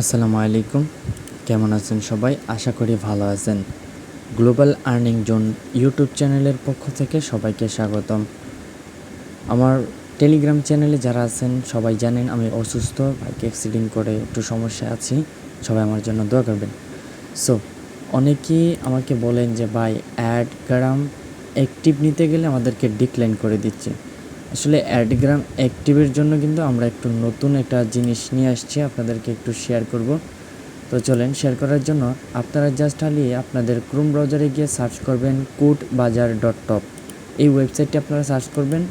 আসসালামু আলাইকুম। কেমন আছেন সবাই? আশা করি ভালো আছেন। গ্লোবাল আর্নিং জোন ইউটিউব চ্যানেলের পক্ষ থেকে সবাইকে স্বাগতম। আমার টেলিগ্রাম চ্যানেলে যারা আছেন সবাই জানেন আমি অসুস্থ, বাইক অ্যাক্সিডেন্ট করে একটু সমস্যায় আছি। সবাই আমার জন্য দোয়া করবেন। সো অনেকেই আমাকে বলেন যে ভাই অ্যাডগ্রাম অ্যাক্টিভ নিতে গেলে আমাদেরকে ডিক্লাইন করে দিচ্ছে। আসলে অ্যাডগ্রাম অ্যাক্টিভের জন্য কিন্তু আমরা একটু নতুন একটা জিনিস নিয়ে আসছি, আপনাদেরকে একটু শেয়ার করব। তো চলেন শেয়ার করার জন্য আপনারা জাস্ট আপনাদের ক্রোম ব্রাউজারে গিয়ে সার্চ করবেন কোডবাজার.টপ। এই ওয়েবসাইটটি আপনারা সার্চ করবেন।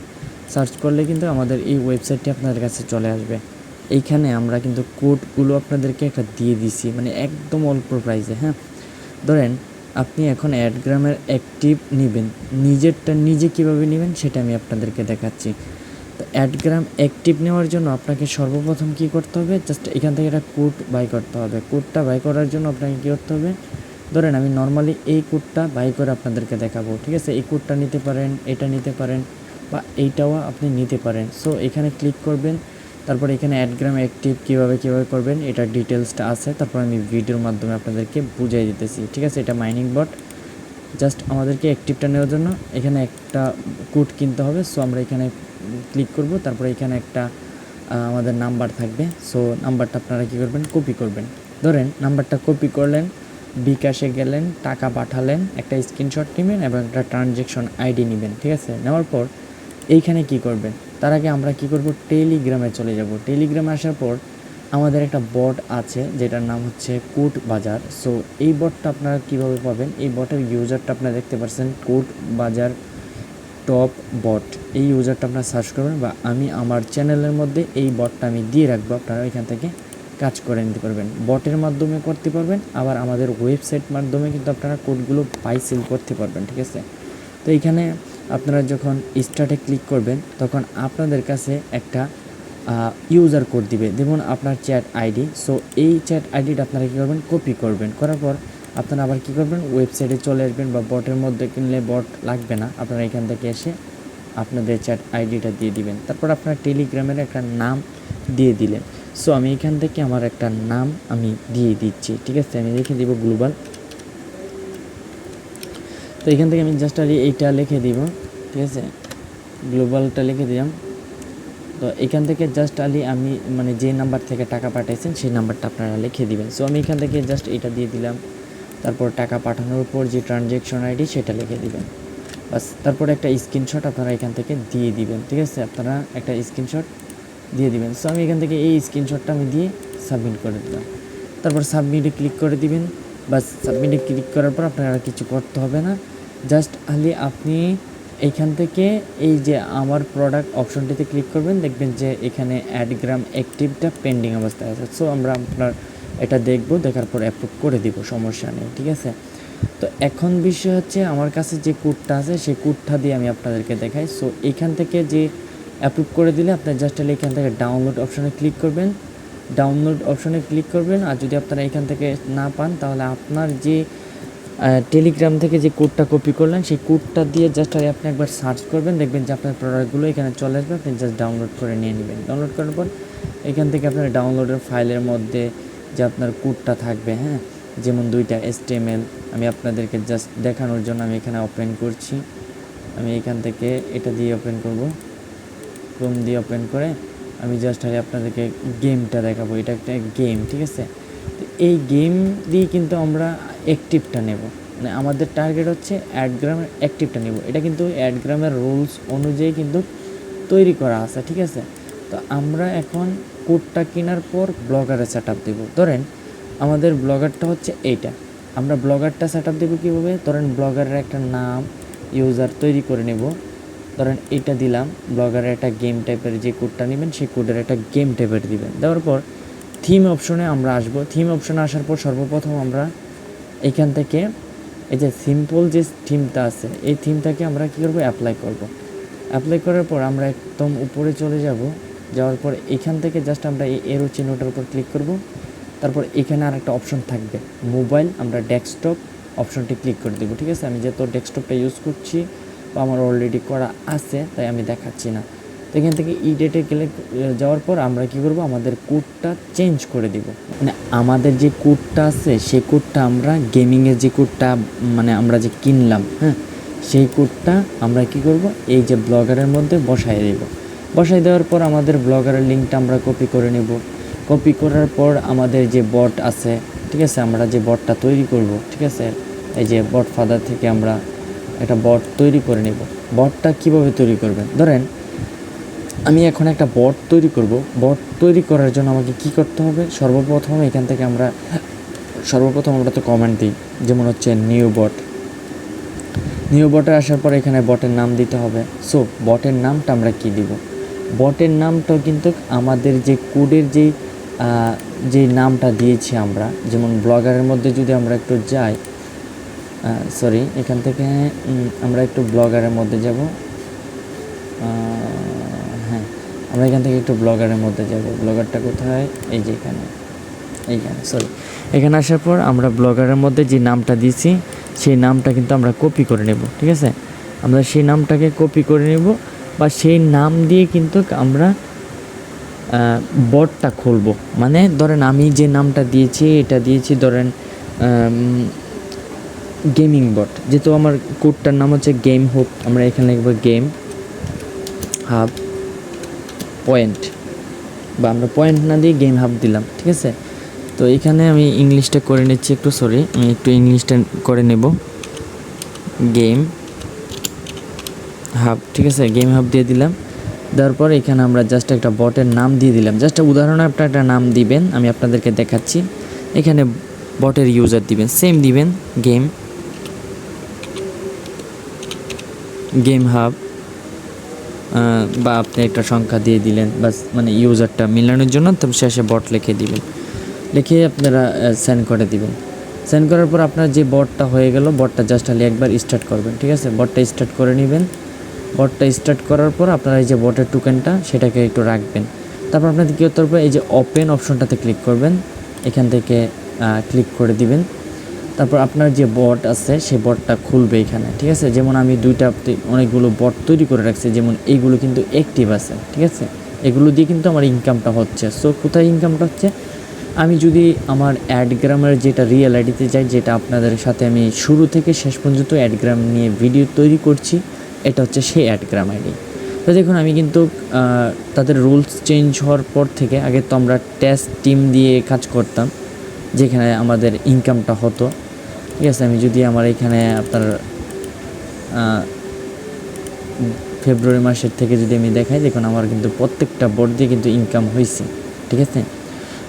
সার্চ করলে কিন্তু আমাদের এই ওয়েবসাইটটি আপনাদের কাছে চলে আসবে। এইখানে আমরা কিন্তু কোডগুলো আপনাদেরকে একটা দিয়ে দিছি, মানে একদম অল্প প্রাইসে। হ্যাঁ, ধরেন আপনি এখন অ্যাডগ্রামের অ্যাক্টিভ নেবেন, নিজেরটা নিজে কীভাবে নেবেন সেটা আমি আপনাদেরকে দেখাচ্ছি। তো অ্যাডগ্রাম অ্যাক্টিভ নেওয়ার জন্য আপনাকে সর্বপ্রথম কী করতে হবে, জাস্ট এখান থেকে একটা কোড বাই করতে হবে। কোডটা বাই করার জন্য আপনাকে কী করতে হবে, ধরেন আমি নর্মালি এই কোডটা বাই করে আপনাদেরকে দেখাবো, ঠিক আছে? এই কোডটা নিতে পারেন, এটা নিতে পারেন, বা এইটাও আপনি নিতে পারেন। সো এখানে ক্লিক করবেন, তারপর এখানে অ্যাডগ্রাম অ্যাক্টিভ কীভাবে করবেন এটার ডিটেলসটা আছে, তারপর আমি ভিডিওর মাধ্যমে আপনাদেরকে বুঝিয়ে দিতেছি, ঠিক আছে? এটা মাইনিং বট। জাস্ট আমাদেরকে অ্যাক্টিভটা নেওয়ার জন্য এখানে একটা কোড কিনতে হবে। সো আমরা এখানে ক্লিক করব, তারপরে এখানে একটা আমাদের নাম্বার থাকবে। সো নাম্বারটা আপনারা কী করবেন, কপি করবেন। ধরেন নাম্বারটা কপি করলেন, বিকাশে গেলেন, টাকা পাঠালেন, একটা স্ক্রিনশট নেবেন এবং একটা ট্রানজ্যাকশন আইডি নেবেন, ঠিক আছে? নেওয়ার পর এইখানে কি করবেন, তার আগে আমরা কি করব, টেলিগ্রামে চলে যাব। টেলিগ্রামে আসার পর আমাদের একটা বট আছে যেটার নাম হচ্ছে কোড বাজার। সো এই বটটা আপনারা কীভাবে পাবেন, এই বটের ইউজারটা আপনারা দেখতে পাচ্ছেন, কোড বাজার টপ বট। এই ইউজারটা আপনারা সার্চ করবেন, বা আমি আমার চ্যানেলের মধ্যে এই বটটা আমি দিয়ে রাখবো, আপনারা এখান থেকে কাজ করে নিতে পারবেন। বটের মাধ্যমে করতে পারবেন, আবার আমাদের ওয়েবসাইট মাধ্যমে কিন্তু আপনারা কোডগুলো বাই সেল করতে পারবেন, ঠিক আছে? তো এইখানে আপনারা যখন স্টার্টে ক্লিক করবেন তখন আপনাদের কাছে একটা ইউজার কোড দিবে, যেমন আপনার চ্যাট আইডি। সো এই চ্যাট আইডিটা আপনারা কী করবেন, কপি করবেন। করার পর আপনারা আবার কী করবেন, ওয়েবসাইটে চলে আসবেন, বা বটের মধ্যে কিনলে বট লাগবে না, আপনারা এখান থেকে এসে আপনাদের চ্যাট আইডিটা দিয়ে দিবেন। তারপর আপনারা টেলিগ্রামের একটা নাম দিয়ে দিলেন। সো আমি এখান থেকে আমার একটা নাম আমি দিয়ে দিচ্ছি, ঠিক আছে? আমি লিখে দিব গ্লোবাল। তো এখান থেকে আমি জাস্ট এইটা লিখে দিব, ঠিক আছে? গ্লোবালটা লিখে দিলাম। তো এখান থেকে জাস্ট আমি মানে যে নাম্বার থেকে টাকা পাঠাইছেন সেই নাম্বারটা আপনারা লিখে দিবেন। সো আমি এখান থেকে জাস্ট এটা দিয়ে দিলাম। তারপর টাকা পাঠানোর পর যে ট্রানজ্যাকশন আইডি সেটা লিখে দিবেন, বাস। তারপর একটা স্ক্রিনশট আপনারা এখান থেকে দিয়ে দিবেন, ঠিক আছে? আপনারা একটা স্ক্রিনশট দিয়ে দিবেন। সো আমি এখান থেকে এই স্ক্রিনশটটা আমি দিয়ে সাবমিট করে দিলাম। তারপর সাবমিটে ক্লিক করে দিবেন, বাস। সাবমিটে ক্লিক করার পর আপনার আর কিছু করতে হবে না। জাস্ট আপনি এইখান থেকে এই যে আমার প্রোডাক্ট অপশনটিতে ক্লিক করবেন, দেখবেন যে এখানে অ্যাডগ্রাম অ্যাক্টিভটা পেন্ডিং অবস্থায় আছে। সো আমরা আপনার এটা দেখব, দেখার পর অ্যাপ্রুভ করে দিব, সমস্যা নেই, ঠিক আছে? তো এখন বিষয় হচ্ছে আমার কাছে যে কোডটা আছে সেই কোডটা দিয়ে আমি আপনাদেরকে দেখাই। সো এইখান থেকে যে অ্যাপ্রুভ করে দিলে আপনার জাস্ট এখান থেকে ডাউনলোড অপশনে ক্লিক করবেন। ডাউনলোড অপশনে ক্লিক করবেন, আর যদি আপনারা এখান থেকে না পান তাহলে আপনার যে টেলিগ্রাম থেকে যে কোডটা কপি করলেন সেই কোডটা দিয়ে জাস্ট আপনি একবার সার্চ করবেন, দেখবেন যে আপনার প্রোডাক্টগুলো এখানে চলে আসবে, আপনি জাস্ট ডাউনলোড করে নিয়ে নেবেন। ডাউনলোড করার পর এখান থেকে আপনার ডাউনলোডের ফাইলের মধ্যে যে আপনার কোডটা থাকবে, হ্যাঁ, যেমন 2টা HTML, আমি আপনাদেরকে জাস্ট দেখানোর জন্য আমি এখানে ওপেন করছি। আমি এখান থেকে এটা দিয়ে ওপেন করব, ক্রোম দিয়ে ওপেন করে আমি জাস্ট আপনাদেরকে গেমটা দেখাবো। এটা একটা গেম, ঠিক আছে? তো এই গেম দিয়ে কিন্তু আমরা অ্যাক্টিভটা নেব, মানে আমাদের টার্গেট হচ্ছে অ্যাডগ্রামের অ্যাক্টিভটা নেব। এটা কিন্তু অ্যাডগ্রামের রুলস অনুযায়ী কিন্তু তৈরি করা আছে, ঠিক আছে? তো আমরা এখন কোডটা কেনার পর ব্লগারে সেট আপ দেবো। ধরেন আমাদের ব্লগারটা হচ্ছে এইটা, আমরা ব্লগারটা সেট আপ দেবো কীভাবে, ধরেন ব্লগারের একটা নাম ইউজার তৈরি করে নেব। ধরেন এইটা দিলাম, ব্লগারের একটা গেম টাইপের যে কোডটা নেবেন সেই কোডের একটা গেম টাইপের দিবেন। দেওয়ার পর থিম অপশনে আমরা আসবো। থিম অপশনে আসার পর সর্বপ্রথম আমরা এখান থেকে এই যে সিম্পল যে থিমটা আছে এই থিমটাকে আমরা কী করবো, অ্যাপ্লাই করব। অ্যাপ্লাই করার পর আমরা একদম উপরে চলে যাব। যাওয়ার পর এখান থেকে জাস্ট আমরা এই এরো চিহ্নটার উপর ক্লিক করব। তারপর এখানে আর একটা অপশন থাকবে মোবাইল, আমরা ডেস্কটপ অপশনটি ক্লিক করে দেবো, ঠিক আছে? আমি যেহেতু ডেস্কটপটা ইউজ করছি বা আমার অলরেডি করা আছে তাই আমি দেখাচ্ছি না। তো এখান থেকে ইডিটে গেলে যাওয়ার পর আমরা কি করব, আমাদের কোডটা চেঞ্জ করে দিব। মানে আমাদের যে কোডটা আছে সেই কোডটা আমরা গেমিংয়ের যে কোডটা মানে আমরা যে কিনলাম, হ্যাঁ, সেই কোডটা আমরা কি করব, এই যে ব্লগারের মধ্যে বসাই দেব। বসাই দেওয়ার পর আমাদের ব্লগারের লিঙ্কটা আমরা কপি করে নেব। কপি করার পর আমাদের যে বট আছে, ঠিক আছে, আমরা যে বটটা তৈরি করব, ঠিক আছে, এই যে বট ফাদার থেকে আমরা একটা বট তৈরি করে নেব। বটটা কিভাবে তৈরি করবেন, ধরেন আমি এখন একটা বট তৈরি করব। বট তৈরি করার জন্য আমাকে কি করতে হবে, সর্বপ্রথম এখান থেকে আমরা তো কমেন্ট দিই, যেমন হচ্ছে নিউ বটে আসার পর এখানে বটের নাম দিতে হবে। সো বটের নামটা আমরা কি দিব, বটের নামটা কিন্তু আমাদের যে কোডের যে নামটা দিয়েছি আমরা, যেমন ব্লগারের মধ্যে যদি আমরা একটু যাই, সরি এখান থেকে আমরা একটু ব্লগারের মধ্যে যাব, হ্যাঁ আমরা এখান থেকে একটু ব্লগারের মধ্যে যাব। ব্লগারটা কোথায়, এই যে এইখানে সরি, এখানে আসার পর আমরা ব্লগারের মধ্যে যে নামটা দিয়েছি সেই নামটা কিন্তু আমরা কপি করে নেব, ঠিক আছে। আমরা সেই নামটাকে কপি করে নেব, বা সেই নাম দিয়ে কিন্তু আমরা বটটা খুলব। মানে ধরেন আমি যে নামটা দিয়েছি এটা দিয়েছি ধরেন গেমিং বট, যেহেতু আমার কোডটার নাম হচ্ছে গেম হাব, আমরা এখানে লিখব গেম হাব পয়েন্ট, বা আমরা পয়েন্ট না দিয়ে গেম হাব দিলাম, ঠিক আছে। তো এখানে আমি ইংলিশটা করে নিচ্ছি একটু, সরি আমি একটু ইংলিশটা করে নেব, গেম হাব, ঠিক আছে, গেম হাব দিয়ে দিলাম। দেওয়ার পর এখানে আমরা জাস্ট একটা বটের নাম দিয়ে দিলাম, জাস্ট উদাহরণে আপনার একটা নাম দিবেন, আমি আপনাদেরকে দেখাচ্ছি। এখানে বটের ইউজার দিবেন, সেম দিবেন গেম হাব, বা আপনি একটা সংখ্যা দিয়ে দিলেন বাস, মানে ইউজারটা মিলানোর জন্য। তবে শেষে বট লিখে দিবেন, লিখে আপনারা সেন্ড করে দিবেন। সেন্ড করার পর আপনার যে বটটা হয়ে গেল, বটটা জাস্ট খালি একবার স্টার্ট করবেন, ঠিক আছে। বটটা স্টার্ট করে নেবেন। বটটা স্টার্ট করার পর আপনারা এই যে বটের টোকেনটা সেটাকে একটু রাখবেন। তারপর আপনাদের কী করতে হবে, এই যে ওপেন অপশনটাতে ক্লিক করবেন, এখান থেকে ক্লিক করে দিবেন। তারপর আপনার যে বট আছে সেই বটটা খুলবে এখানে, ঠিক আছে। যেমন আমি অনেকগুলো বট তৈরি করে রাখছি, যেমন এইগুলো কিন্তু অ্যাক্টিভ আছে, ঠিক আছে। এগুলো দিয়ে কিন্তু আমার ইনকামটা হচ্ছে। সো কোথায় ইনকামটা হচ্ছে, আমি যদি আমার অ্যাডগ্রামের যেটা রিয়েল আইডিতে যাই, যেটা আপনাদের সাথে আমি শুরু থেকে শেষ পর্যন্ত অ্যাডগ্রাম নিয়ে ভিডিও তৈরি করছি, এটা হচ্ছে সেই অ্যাডগ্রাম আইডি। তো দেখুন আমি কিন্তু তাদের রুলস চেঞ্জ হওয়ার পর থেকে, আগে তো আমরা টেস্ট টিম দিয়ে কাজ করতাম যেখানে আমাদের ইনকামটা হতো, ঠিক আছে। আমি যদি আমার এখানে আপনার ফেব্রুয়ারি মাসের থেকে যদি আমি দেখাই, দেখুন আমার কিন্তু প্রত্যেকটা বোর্ড দিয়ে কিন্তু ইনকাম হয়েছে, ঠিক আছে।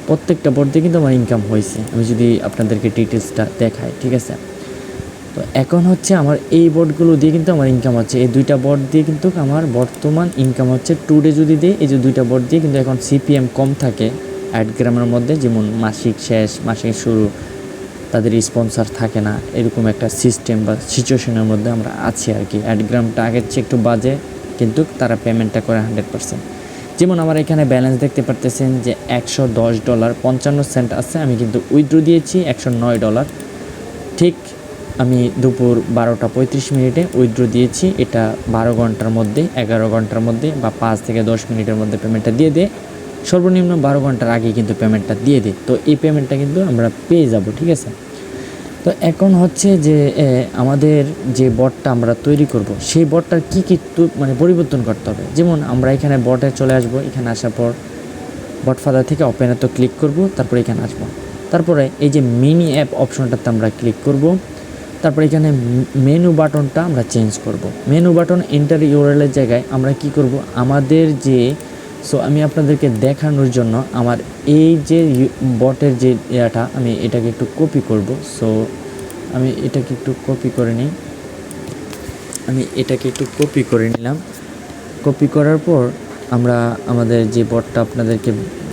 প্রত্যেকটা বোর্ড দিয়ে কিন্তু আমার ইনকাম হয়েছে, আমি যদি আপনাদেরকে ডিটেলসটা দেখাই, ঠিক আছে। তো এখন হচ্ছে আমার এই বোর্ডগুলো দিয়ে কিন্তু আমার ইনকাম হচ্ছে, এই দুইটা বোর্ড দিয়ে কিন্তু আমার বর্তমান ইনকাম হচ্ছে। টুডে যদি দিই, এই যে দুইটা বোর্ড দিয়ে কিন্তু এখন সিপিএম কম থাকে অ্যাডগ্রামের মধ্যে, যেমন মাসিক শেষ, মাসিক শুরু, তাদের স্পন্সর থাকে না, এরকম একটা সিস্টেম বা সিচুয়েশনের মধ্যে আমরা আছি আর কি। অ্যাডগ্রামটা আগের চেয়ে একটু বাজে, কিন্তু তারা পেমেন্টটা করে 100%। যেমন আমার এখানে ব্যালেন্স দেখতে পারতেছেন যে $110.55 আছে, আমি কিন্তু উইথড্র দিয়েছি $109। ঠিক আমি দুপুর 12:35 উইথড্র দিয়েছি। এটা 12 ঘন্টার মধ্যে, 11 ঘন্টার মধ্যে বা 5 থেকে 10 মিনিটের মধ্যে পেমেন্টটা দিয়ে দেয়। সর্বনিম্ন 12 ঘন্টার আগে কিন্তু পেমেন্টটা দিয়ে দিই। তো এই পেমেন্টটা কিন্তু আমরা পেয়ে যাব, ঠিক আছে। তো এখন হচ্ছে যে আমাদের যে বটটা আমরা তৈরি করব, সেই বটটার কী মানে পরিবর্তন করতে হবে। যেমন আমরা এখানে বটে চলে আসব, এখানে আসার পর বট ফাদার থেকে ওপেনে তো ক্লিক করব, তারপরে এখানে আসবো, তারপরে এই যে মিনি অ্যাপ অপশনটাতে আমরা ক্লিক করব। তারপর এখানে মেনু বাটনটা আমরা চেঞ্জ করব। মেনু বাটন এন্টার ইউআরএলের জায়গায় আমরা কি করব, আমাদের যে আমি আপনাদেরকে দেখানোর জন্য আমার এই যে বটের যে ইয়াটা, আমি এটাকে একটু কপি করব। আমি এটাকে একটু কপি করে নিই, নিলাম। কপি করার পর আমরা আমাদের যে বটটা আপনাদেরকে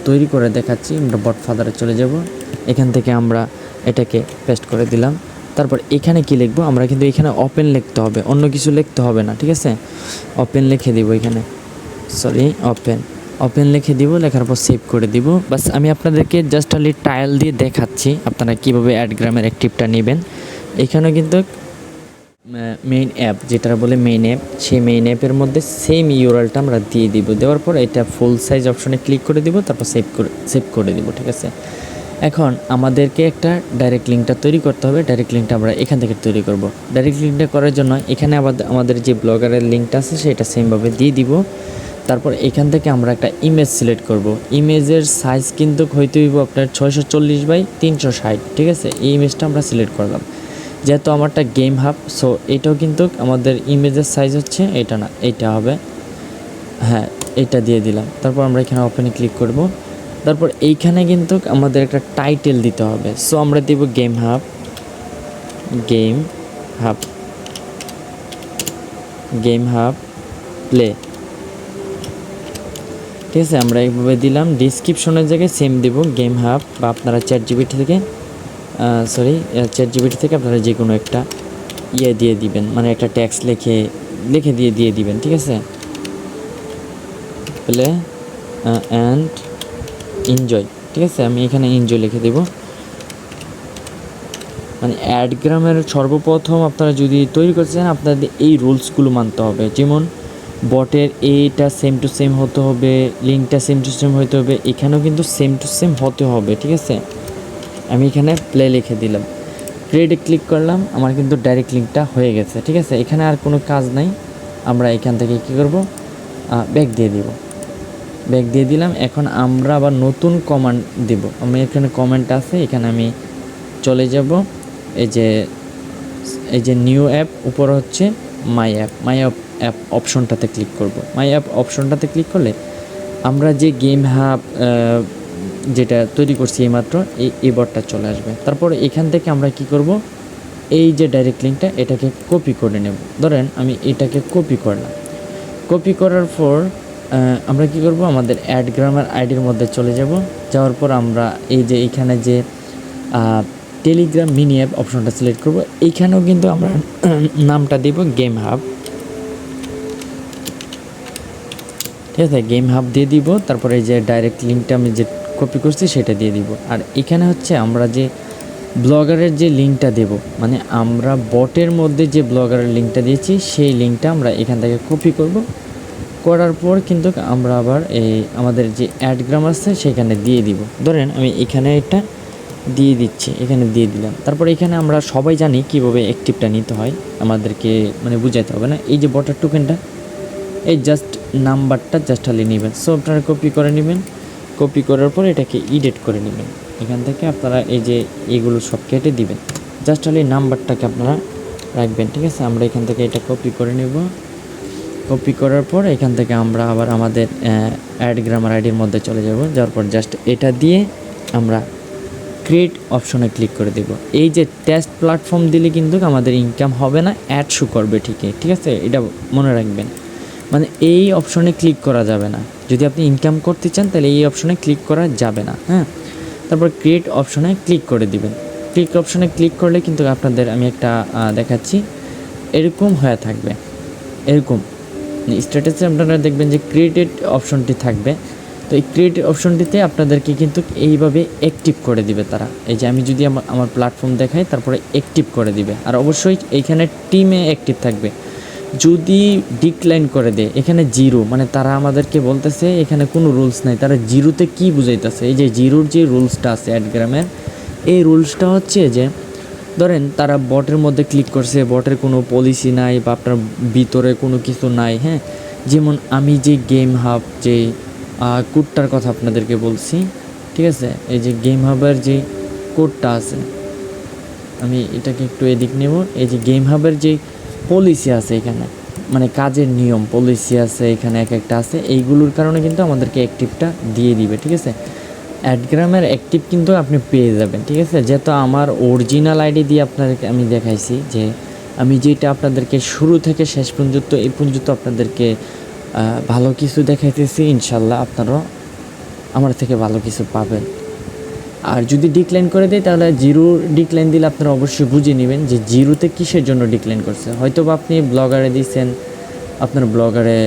তৈরি করে দেখাচ্ছি, আমরা বট ফাদারে চলে যাব। এখান থেকে আমরা এটাকে পেস্ট করে দিলাম। তারপর এখানে কি লিখবো, আমরা কিন্তু এখানে ওপেন লিখতে হবে, অন্য কিছু লিখতে হবে না, ঠিক আছে। ওপেন লিখে দিব এখানে, ওপেন লিখে দিব, লেখার পর সেভ করে দিব। বাস আমি আপনাদেরকে জাস্ট খালি ট্রায়াল দিয়ে দেখাচ্ছি আপনারা কীভাবে অ্যাডগ্রামের অ্যাক্টিভটা নেবেন। এখানেও কিন্তু মেইন অ্যাপ, যেটা বলে মেইন অ্যাপ, সেই মেইন অ্যাপের মধ্যে সেম ইউআরএলটা আমরা দিয়ে দিব। দেওয়ার পর এটা ফুল সাইজ অপশনে ক্লিক করে দিব, তারপর সেভ করে দিব। ঠিক আছে, এখন আমাদেরকে একটা ডাইরেক্ট লিঙ্কটা তৈরি করতে হবে। ডাইরেক্ট লিঙ্কটা আমরা এখান থেকে তৈরি করব। ডাইরেক্ট লিঙ্কটা করার জন্য এখানে আমাদের যে ব্লগারের লিঙ্কটা আছে সেটা সেমভাবে দিয়ে দিব। তারপর এখান থেকে আমরা একটা ইমেজ সিলেক্ট করব। ইমেজের সাইজ কিন্তু হইতে হইব আপনার 640x360। ঠিক আছে, এই ইমেজটা আমরা সিলেক্ট করলাম। যেহেতু আমারটা গেম হাব, সো এটাও কিন্তু আমাদের ইমেজের সাইজ হচ্ছে এটা না, এটা হবে, হ্যাঁ এটা দিয়ে দিলাম। তারপর আমরা এখানে ওপেনে ক্লিক করব। তারপর এইখানে কিন্তু আমাদের একটা টাইটেল দিতে হবে। সো আমরা দেব game hub, game hub, game hub play. ঠিক আছে, আমরা এইভাবে দিলাম। ডিসক্রিপশনের জায়গায় সেম দেব গেম হাব, বা আপনারা চ্যাটজিপিটি থেকে আপনারা যে কোনো একটা দিয়ে দিবেন, মানে একটা ট্যাক্স লিখে দিয়ে দিবেন। ঠিক আছে, প্লে অ্যান্ড এনজয়। ঠিক আছে, আমি এখানে এনজয় লিখে দেব। মানে অ্যাডগ্রামের সর্বপ্রথম আপনারা যদি তৈরি করতে চান, আপনাদের এই রুলসগুলো মানতে হবে। যেমন বটের এইটা সেম টু সেম হতে হবে, লিঙ্কটা সেম টু সেম হতে হবে, এখানেও কিন্তু সেম টু সেম হতে হবে। ঠিক আছে, আমি এখানে প্লে লিখে দিলাম, ক্রিয়েটে ক্লিক করলাম, আমার কিন্তু ডাইরেক্ট লিঙ্কটা হয়ে গেছে। ঠিক আছে, এখানে আর কোনো কাজ নাই। আমরা এখান থেকে কী করব, ব্যাক দিয়ে দিব, ব্যাক দিয়ে দিলাম। এখন আমরা আবার নতুন কমান্ড দেব। আমি এখানে কমেন্ট আছে, এখানে আমি চলে যাব, এই যে নিউ অ্যাপ, উপর হচ্ছে মাই অ্যাপ অপশনটাতে ক্লিক করব। মাই অ্যাপ অপশনটাতে ক্লিক করলে আমরা যে গেম হাব যেটা তৈরি করছি এইমাত্র, এই বটটা চলে আসবে। তারপর এখান থেকে আমরা কি করব, এই যে ডাইরেক্ট লিঙ্কটা এটাকে কপি করে নেব। ধরেন আমি এটাকে কপি করলাম। কপি করার পর আমরা কি করব, আমাদের অ্যাডগ্রামার আইডির মধ্যে চলে যাব। যাওয়ার পর আমরা এই যে এইখানে যে টেলিগ্রাম মিনি অ্যাপ অপশনটা সিলেক্ট করব। এইখানেও কিন্তু আমরা নামটা দিব গেম হাব। ঠিক আছে, গেম হাব দিয়ে দিব। তারপরে এই যে ডাইরেক্ট লিঙ্কটা আমি যে কপি করছি সেটা দিয়ে দিব। আর এখানে হচ্ছে আমরা যে ব্লগারের যে লিঙ্কটা দেব, মানে আমরা বটের মধ্যে যে ব্লগারের লিঙ্কটা দিয়েছি সেই লিঙ্কটা আমরা এখান থেকে কপি করব। করার পর কিন্তু আমরা আবার এই আমাদের যে অ্যাডগ্রাম আছে সেখানে দিয়ে দিব। ধরেন আমি এখানে এটা দিয়ে দিচ্ছি, এখানে দিয়ে দিলাম। তারপর এখানে আমরা সবাই জানি কীভাবে অ্যাক্টিভটা নিতে হয়, আমাদেরকে মানে বুঝাইতে হবে না। এই যে বটার টোকেনটা, এই জাস্ট নাম্বারটা জাস্ট খালি নেবেন। সো আপনারা কপি করে নেবেন। কপি করার পর এটাকে এডিট করে নেবেন। এখান থেকে আপনারা এই যে এগুলো সব কেটে দিবেন, জাস্ট খালি নাম্বারটাকে আপনারা রাখবেন। ঠিক আছে, আমরা এখান থেকে এটা কপি করে নেব। কপি করার পর এখান থেকে আমরা আবার আমাদের অ্যাডগ্রামার আইডির মধ্যে চলে যাব। যাওয়ার পর জাস্ট এটা দিয়ে আমরা ক্রিয়েট অপশনে ক্লিক করে দেব। এই যে টেস্ট প্ল্যাটফর্ম দিলে কিন্তু আমাদের ইনকাম হবে না, অ্যাড শো করবে ঠিকই। ঠিক আছে, এটা মনে রাখবেন। মানে এই অপশনে ক্লিক করা যাবে না। যদি আপনি ইনকাম করতে চান তাহলে এই অপশনে ক্লিক করা যাবে না। হ্যাঁ, তারপর ক্রিয়েট অপশনে ক্লিক করে দিবেন। ক্লিক অপশনে ক্লিক করলে কিন্তু আপনাদের আমি একটা দেখাচ্ছি, এরকম হয়ে থাকবে। এরকম স্ট্যাটাসে আপনারা দেখবেন যে ক্রিয়েটেড অপশনটি থাকবে। তো এই ক্রিয়েট অপশনটিতে আপনাদেরকে কিন্তু এইভাবে অ্যাক্টিভ করে দিবে তারা। এই যে আমি যদি আমার প্ল্যাটফর্ম দেখাই, তারপরে অ্যাক্টিভ করে দিবে। আর অবশ্যই এইখানে টিমে অ্যাক্টিভ থাকবে। যদি ডিক্লাইন করে দেয়, এখানে জিরো, মানে তারা আমাদেরকে বলতেছে এখানে কোনো রুলস নাই। তারা জিরোতে কি বুঝাইতেছে, এই যে জিরোর যে রুলসটা আছে অ্যাডগ্রামের, এই রুলসটা হচ্ছে যে ধরেন তারা বটের মধ্যে ক্লিক করছে, বটের কোনো পলিসি নাই বা আপনার ভিতরে কোনো কিছু নাই। হ্যাঁ, যেমন আমি যে গেম হাব যে কোডটার কথা আপনাদেরকে বলছি। ঠিক আছে, এই যে গেম হাবের যে কোডটা আছে, আমি এটাকে একটু এদিক নেব। এই যে গেম হাবের যে পলিসি আছে এখানে, মানে কাজের নিয়ম পলিসি আছে এখানে এক একটা আছে, এইগুলোর কারণে কিন্তু আমাদেরকে অ্যাক্টিভটা দিয়ে দিবে। ঠিক আছে, অ্যাডগ্রামের অ্যাক্টিভ কিন্তু আপনি পেয়ে যাবেন। ঠিক আছে, যেহেতু আমার অরিজিনাল আইডি দিয়ে আপনাদেরকে আমি দেখাইছি, যে আমি যেটা আপনাদেরকে শুরু থেকে শেষ পর্যন্ত এই পর্যন্ত আপনাদেরকে ভালো কিছু দেখাইতেছি, ইনশাল্লাহ আপনারাও আমার থেকে ভালো কিছু পাবেন। আর যদি ডিক্লাইন করে দেয় তাহলে জিরো ডিক্লাইন দিলে আপনারা অবশ্যই বুঝে নেবেন যে জিরোতে কিসের জন্য ডিক্লাইন করছে। হয়তো বা আপনি ব্লগারে দিয়েছেন, আপনার ব্লগারে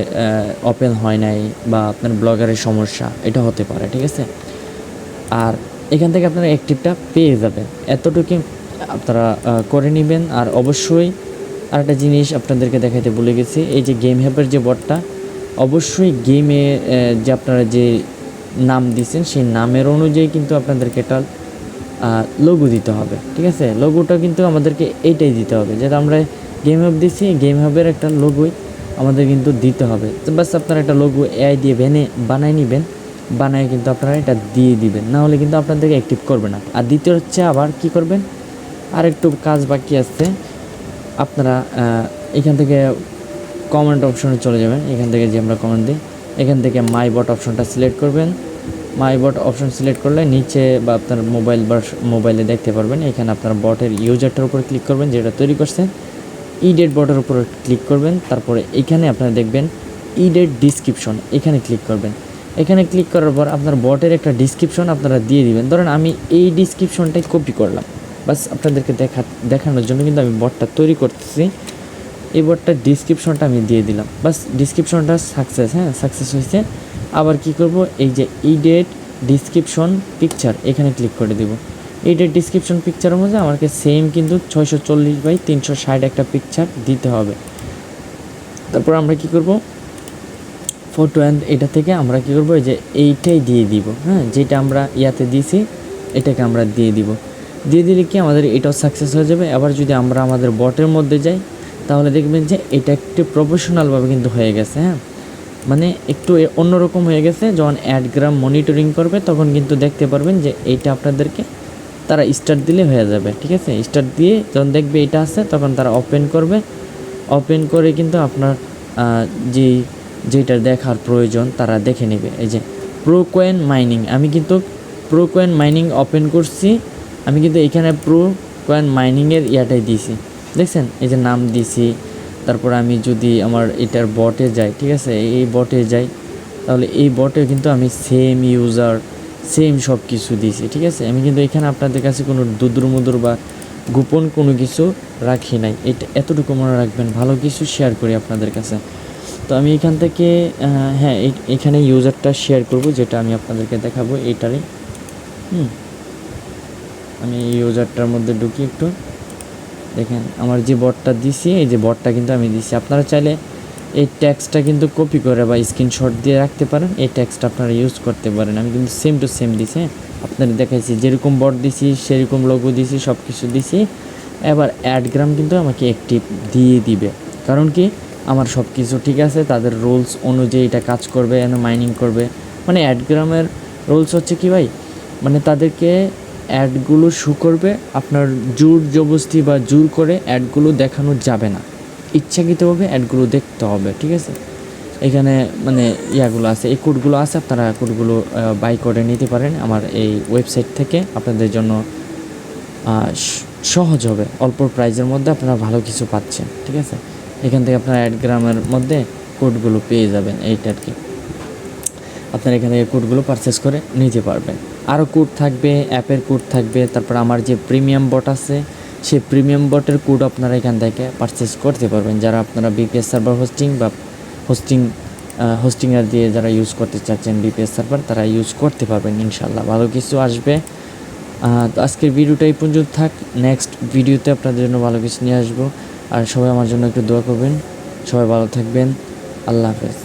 ওপেন হয় নাই, বা আপনার ব্লগারের সমস্যা, এটা হতে পারে। ঠিক আছে, আর এখান থেকে আপনারা অ্যাক্টিভটা পেয়ে যাবেন। এতটুকু আপনারা করে নেবেন। আর অবশ্যই আর একটা জিনিস আপনাদেরকে দেখাইতে ভুলে গেছি, এই যে গেম হ্যাপের যে বটটা, অবশ্যই গেমে যে আপনারা যে নাম দিচ্ছেন সেই নামের অনুযায়ী কিন্তু আপনাদেরকে একটা লোগো দিতে হবে, ঠিক আছে? লোগোটা কিন্তু আমাদেরকে এইটাই দিতে হবে, যেটা আমরা গেম হ্যাব দিচ্ছি, গেম হ্যাবের একটা লোগোই আমাদের কিন্তু দিতে হবে। তো বাস আপনারা একটা লোগো এআই দিয়ে বানায় নেবেন, বানায় কিন্তু আপনারা এটা দিয়ে দিবেন, না হলে কিন্তু আপনাদেরকে অ্যাক্টিভ করবে না। আর দ্বিতীয় হচ্ছে আবার কি করবেন, আর একটু কাজ বাকি আছে, আপনারা এখান থেকে কমেন্ট অপশনে চলে যাবেন। এখান থেকে যে আমরা কমেন্ট দিই, এখান থেকে মাই বট অপশনটা সিলেক্ট করবেন। মাই বট অপশন সিলেক্ট করলে নিচে বা আপনার মোবাইলে দেখতে পারবেন, এখানে আপনার বটের ইউজারটার উপর ক্লিক করবেন যেটা তৈরি করছেন, ইডেট বটের উপর ক্লিক করবেন। তারপরে এখানে আপনারা দেখবেন ইডেট ডিসক্রিপশন, এখানে ক্লিক করবেন। এখানে ক্লিক করার পর আপনার বটের একটা ডিসক্রিপশন আপনারা দিয়ে দিবেন। ধরেন আমি এই ডিসক্রিপশনটাই কপি করলাম, বাস আপনাদেরকে দেখানোর জন্য কিন্তু আমি বটটা তৈরি করতেছি। এই বটটার ডিসক্রিপশনটা আমি দিয়ে দিলাম, বাস ডিসক্রিপশনটা সাকসেস হয়েছে। আবার কি করব, এই যে ইডেট ডিসক্রিপশন পিকচার, এখানে ক্লিক করে দেব। ইডেট ডিসক্রিপশন পিকচারের মধ্যে আমাকে সেম কিন্তু 640x360 একটা পিকচার দিতে হবে। তারপর আমরা কি করব, ফটো অ্যান্ড এটা থেকে আমরা কি করব, এই যে এইটাই দিয়ে দিব, যেটা আমরা ইয়াতে দিয়েছি এটাকে আমরা দিয়ে দিলে কি আমাদের এটাও সাকসেস হয়ে যাবে। আবার যদি আমরা আমাদের বটের মধ্যে যাই তাহলে দেখবেন যে এটা একটু প্রফেশনালভাবে কিন্তু হয়ে গেছে, মানে একটু অন্যরকম হয়ে গেছে। যখন অ্যাডগ্রাম মনিটরিং করবে তখন কিন্তু দেখতে পারবেন যে এইটা আপনাদেরকে তারা স্টার্ট দিলে হয়ে যাবে, ঠিক আছে? স্টার্ট দিয়ে যখন দেখবে এটা আছে তখন তারা ওপেন করবে, ওপেন করে কিন্তু আপনার যেটা দেখার প্রয়োজন তারা দেখে নেবে। এই যে প্রোকয়েন মাইনিং, আমি কিন্তু প্রোকয়েন মাইনিং ওপেন করছি, আমি কিন্তু এখানে প্রোকয়েন মাইনিংয়ের ইয়াটাই দিয়েছি, দেখছেন? এই যে নাম দিছি। তারপর আমি যদি আমার এটার বটে যাই, ঠিক আছে, এই বটে যাই, তাহলে এই বটে কিন্তু আমি সেম ইউজার সেম সব কিছু দিয়েছি, ঠিক আছে? আমি কিন্তু এখানে আপনাদের কাছে কোনো দুদুরমুদুর বা গোপন কোনো কিছু রাখি নাই। এটা এতটুকু মনে রাখবেন, ভালো কিছু শেয়ার করি আপনাদের কাছে। তো আমি এখান থেকে এখানে ইউজারটা শেয়ার করব, যেটা আমি আপনাদেরকে দেখাবো এইটারই। আমি ইউজারটার মধ্যে ঢুকি একটু, দেখেন আমার যে বটটা দিছি, এই যে বটটা কিন্তু আমি দিছি। আপনারা চাইলে এই ট্যাক্সটা কিন্তু কপি করে বা স্ক্রিনশট দিয়ে রাখতে পারেন, এই ট্যাক্সটা আপনারা ইউজ করতে পারেন। আমি কিন্তু সেম টু সেম দিছি, আপনাদের দেখাইছি যেরকম বট দিছি সেরকম লোগো দিছি, সব কিছু দিছি। এবার অ্যাডগ্রাম কিন্তু আমাকে অ্যাক্টিভ দিয়ে দিবে, কারণ কি আমার সব কিছু ঠিক আছে, তাদের রুলস অনুযায়ী এটা কাজ করবে, মাইনিং করবে। মানে অ্যাডগ্রামের রুলস হচ্ছে কি ভাই, মানে তাদেরকে অ্যাডগুলো শো করবে, আপনার জোর জবরদস্তি বা জোর করে অ্যাডগুলো দেখানো যাবে না, ইচ্ছাকৃতভাবে অ্যাডগুলো দেখতে হবে, ঠিক আছে? এখানে মানে ইয়াগুলো আছে, এই কোডগুলো আছে, আপনারা কোডগুলো বাই করে নিতে পারেন আমার এই ওয়েবসাইট থেকে। আপনাদের জন্য সহজ হবে, অল্প প্রাইজের মধ্যে আপনারা ভালো কিছু পাচ্ছেন, ঠিক আছে? এখান থেকে আপনারা অ্যাডগ্রামের মধ্যে কোডগুলো পেয়ে যাবেন, এইটা আর কি। আপনারা এখান থেকে কোডগুলো পারচেস করে নিতে পারবেন। আরও কোড থাকবে, অ্যাপের কোড থাকবে, তারপর আমার যে প্রিমিয়াম বট আছে সেই প্রিমিয়াম বটের কোড আপনারা এখান থেকে পারচেস করতে পারবেন। যারা আপনারা বিপিএস সার্ভার হোস্টিং বা হোস্টিংয়ের দিয়ে যারা ইউজ করতে চাচ্ছেন বিপিএস সার্ভার, তারা ইউজ করতে পারবেন, ইনশাল্লাহ ভালো কিছু আসবে। তো আজকের ভিডিওটা এই পর্যন্ত থাক, নেক্সট ভিডিওতে আপনাদের জন্য ভালো কিছু নিয়ে আসবো। আর সবাই আমার জন্য একটু দোয়া করবেন, সবাই ভালো থাকবেন, আল্লাহ হাফেজ।